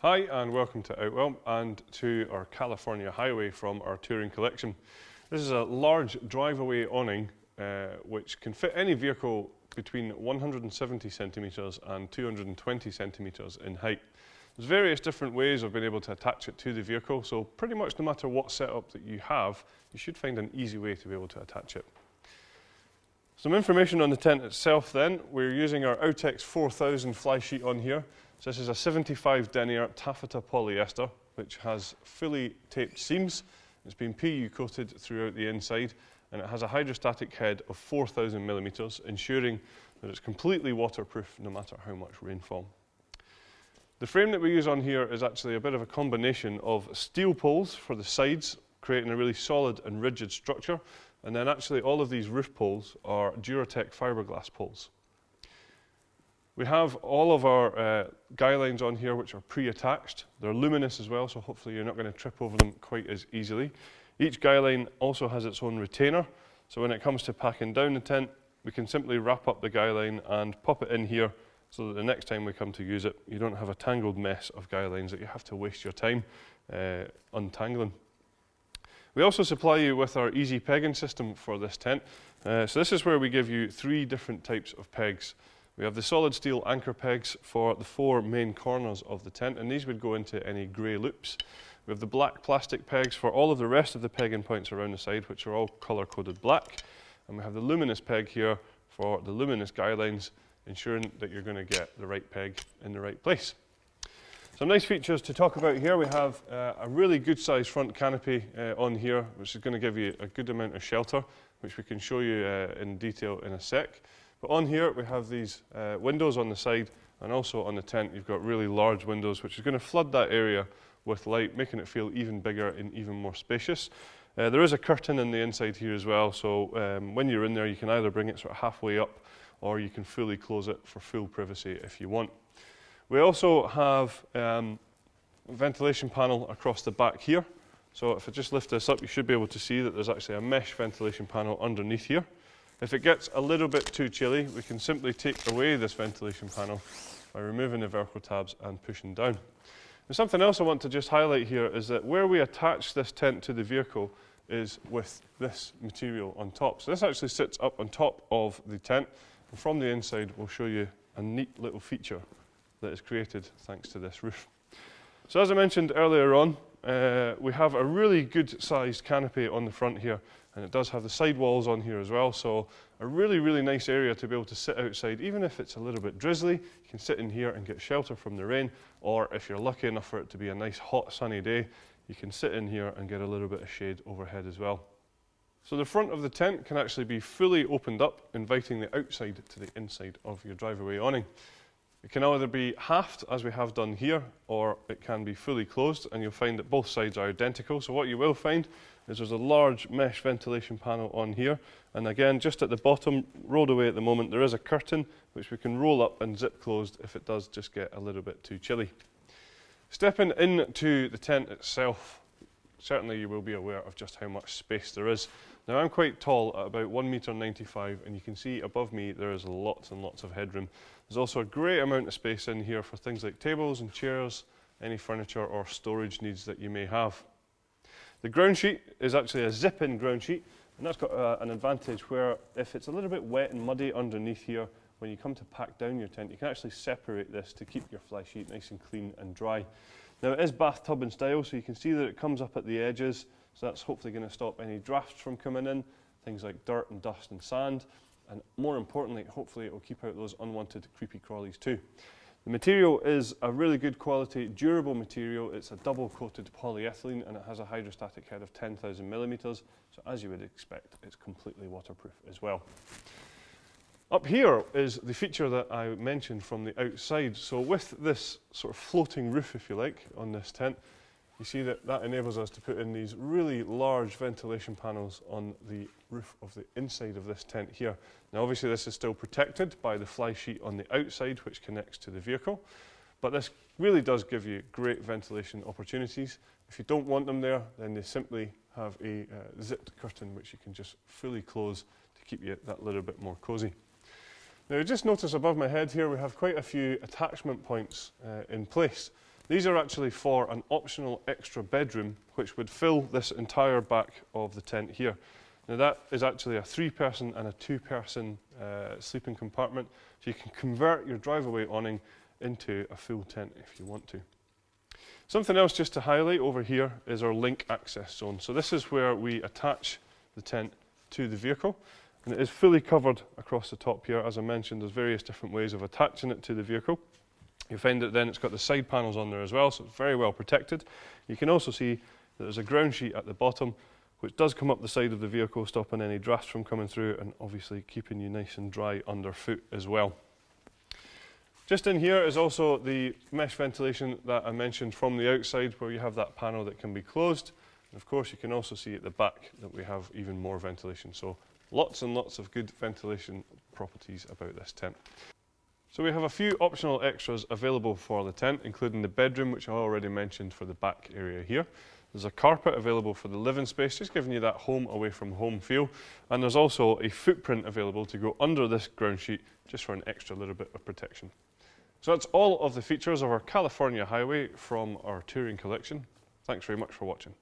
Hi and welcome to Outwell and to our California highway from our touring collection. This is a large drive-away awning which can fit any vehicle between 170 centimetres and 220 centimetres in height. There's various different ways of being able to attach it to the vehicle, so pretty much no matter what setup that you have, you should find an easy way to be able to attach it. Some information on the tent itself then. We're using our Outex 4000 fly sheet on here. So this is a 75 denier taffeta polyester which has fully taped seams. It's been PU coated throughout the inside and it has a hydrostatic head of 4,000 millimetres, ensuring that it's completely waterproof no matter how much rainfall. The frame that we use on here is actually a bit of a combination of steel poles for the sides, creating a really solid and rigid structure, and then actually all of these roof poles are Duratec fiberglass poles. We have all of our guy lines on here which are pre-attached. They're luminous as well, so hopefully you're not going to trip over them quite as easily. Each guy line also has its own retainer, so when it comes to packing down the tent, we can simply wrap up the guy line and pop it in here so that the next time we come to use it, you don't have a tangled mess of guy lines that you have to waste your time untangling. We also supply you with our easy pegging system for this tent. So this is where we give you 3 different types of pegs. We have the solid steel anchor pegs for the 4 main corners of the tent, and these would go into any grey loops. We have the black plastic pegs for all of the rest of the pegging points around the side, which are all colour-coded black. And we have the luminous peg here for the luminous guy lines, ensuring that you're going to get the right peg in the right place. Some nice features to talk about here. We have a really good sized front canopy on here, which is going to give you a good amount of shelter, which we can show you in detail in a sec. But on here we have these windows on the side, and also on the tent you've got really large windows which is going to flood that area with light, making it feel even bigger and even more spacious. There is a curtain in the inside here as well, so when you're in there you can either bring it sort of halfway up or you can fully close it for full privacy if you want. We also have a ventilation panel across the back here. So if I just lift this up, you should be able to see that there's actually a mesh ventilation panel underneath here. If it gets a little bit too chilly, we can simply take away this ventilation panel by removing the Velcro tabs and pushing down. And something else I want to just highlight here is that where we attach this tent to the vehicle is with this material on top. So this actually sits up on top of the tent, and from the inside we'll show you a neat little feature that is created thanks to this roof. So as I mentioned earlier on, we have a really good sized canopy on the front here, and it does have the side walls on here as well, so a really nice area to be able to sit outside. Even if it's a little bit drizzly, you can sit in here and get shelter from the rain, or if you're lucky enough for it to be a nice hot sunny day, you can sit in here and get a little bit of shade overhead as well. So the front of the tent can actually be fully opened up, inviting the outside to the inside of your drive-away awning. It can either be halved, as we have done here, or it can be fully closed, and you'll find that both sides are identical. So what you will find is there's a large mesh ventilation panel on here, and again, just at the bottom, rolled away at the moment, there is a curtain which we can roll up and zip closed if it does just get a little bit too chilly. Stepping into the tent itself, certainly you will be aware of just how much space there is. Now I'm quite tall at about 1.95 meters, and you can see above me there is lots and lots of headroom. There's also a great amount of space in here for things like tables and chairs, any furniture or storage needs that you may have. The ground sheet is actually a zip-in ground sheet, and that's got an advantage where if it's a little bit wet and muddy underneath here, when you come to pack down your tent, you can actually separate this to keep your fly sheet nice and clean and dry. Now it is bathtub in style, so you can see that it comes up at the edges, so that's hopefully going to stop any drafts from coming in, things like dirt and dust and sand, and more importantly, hopefully it will keep out those unwanted creepy crawlies too. The material is a really good quality, durable material. It's a double coated polyethylene and it has a hydrostatic head of 10,000 millimeters, so as you would expect, it's completely waterproof as well. Up here is the feature that I mentioned from the outside. So with this sort of floating roof, if you like, on this tent, you see that that enables us to put in these really large ventilation panels on the roof of the inside of this tent here. Now obviously this is still protected by the fly sheet on the outside which connects to the vehicle, but this really does give you great ventilation opportunities. If you don't want them there, then they simply have a zipped curtain which you can just fully close to keep you that little bit more cosy. Now just notice above my head here we have quite a few attachment points in place. These are actually for an optional extra bedroom which would fill this entire back of the tent here. Now that is actually a 3-person and a 2-person sleeping compartment, so you can convert your drive-away awning into a full tent if you want to. Something else just to highlight over here is our link access zone. So this is where we attach the tent to the vehicle, and it is fully covered across the top here. As I mentioned, there's various different ways of attaching it to the vehicle. You find that then it's got the side panels on there as well, so it's very well protected. You can also see that there's a ground sheet at the bottom which does come up the side of the vehicle, stopping any drafts from coming through and obviously keeping you nice and dry underfoot as well. Just in here is also the mesh ventilation that I mentioned from the outside, where you have that panel that can be closed. And of course you can also see at the back that we have even more ventilation. So lots and lots of good ventilation properties about this tent. So we have a few optional extras available for the tent, including the bedroom, which I already mentioned for the back area here. There's a carpet available for the living space, just giving you that home away from home feel. And there's also a footprint available to go under this ground sheet, just for an extra little bit of protection. So that's all of the features of our California Highway from our touring collection. Thanks very much for watching.